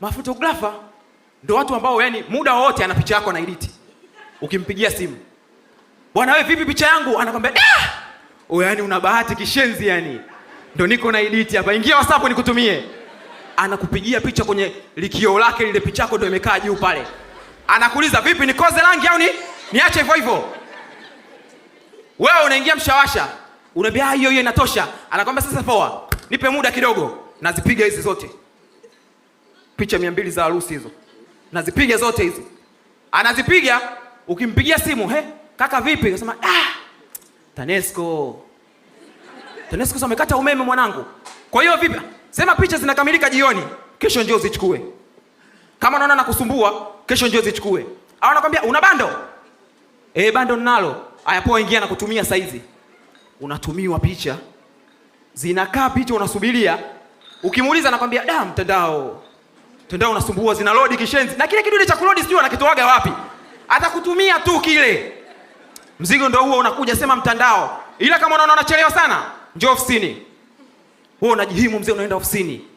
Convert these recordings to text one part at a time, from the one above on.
Mafotografa ndio watu ambao yani muda wote ana picha yako na edit. Ukimpigia simu, bwana wewe vipi picha yangu? Anakwambia yani una bahati kishenzi yani. Ndio niko na edit hapa. Ingia WhatsApp nikutumie. Anakupigia picha kwenye likio lake, lile picha yako ndio imekaa juu pale. Anakuuliza vipi, nikoze rangi au niache hivyo hivyo? Wewe unaingia mshawasha, unaambia hiyo inatosha. Anakwambia sasa poa, nipe muda kidogo. Nazipiga hizi zote. Picha 200 za harusi hizo. Nazipiga zote hizi. Anazipiga, ukimpigia simu, kaka vipi? Anasema TANESCO sasa amekata umeme mwanangu. Kwa hiyo vipi? Sema picha zinakamilika jioni. Kesho njoo uzichukue. Kama unaona nakusumbua, kesho njoo uzichukue. Au anakuambia una bando? Bando ninalo. Haya poa, ingia na kutumia saizi. Unatumiwa picha. Zinakaa picha unasubiria. Ukimuuliza anakuambia mtandao unasumbua, zina load kishenzi. Na kile kidude cha kuload sio anakitoaga wapi? Atakutumia tu kile. Mzigo ndio huo unakuja, sema mtandao. Ila kama unaona unachelewa sana, njoo ofisini. Wewe unajihimu mzee, unaenda ofisini.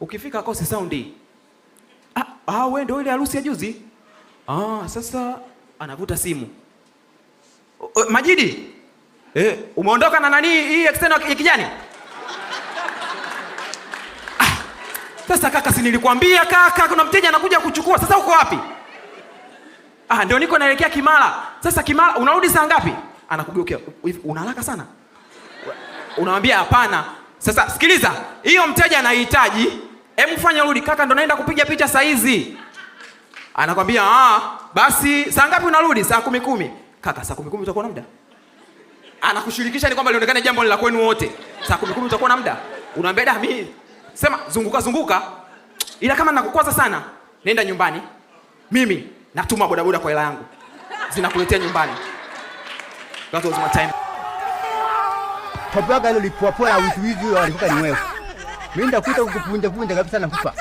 Ukifika akose soundi. Wewe ndio ile harusi ya juzi? Sasa anavuta simu. Majidi? Umeondoka na nani hii external ya kijani? Sasa kaka, si nilikwambia kaka kuna mteja anakuja kuchukua. Sasa uko wapi? Ndio niko naelekea Kimara. Sasa Kimara unarudi saa ngapi? Anakugeukia. Una haraka sana? Unamwambia hapana. Sasa sikiliza, hiyo mteja anahitaji, hebu fanya rudi kaka, ndo naenda kupiga picha saa hizi. Anakwambia basi saa ngapi unarudi? Saa 10:10. Kaka, saa 10:10 utakuwa na muda? Anakushirikisha ni kwamba lionekane jambo la kwenu wote. Saa 10:10 utakuwa na muda? Unaambia mimi sema zunguka. Ila kama nakukwaza sana, nenda nyumbani. Mimi natuma bodaboda kwa hela yangu. Zinakuletea nyumbani. That was my time. Papa galo lipopoa wizi walikuwa ni wewe. Mimi ndakuita kukupunja kabisa na kufa.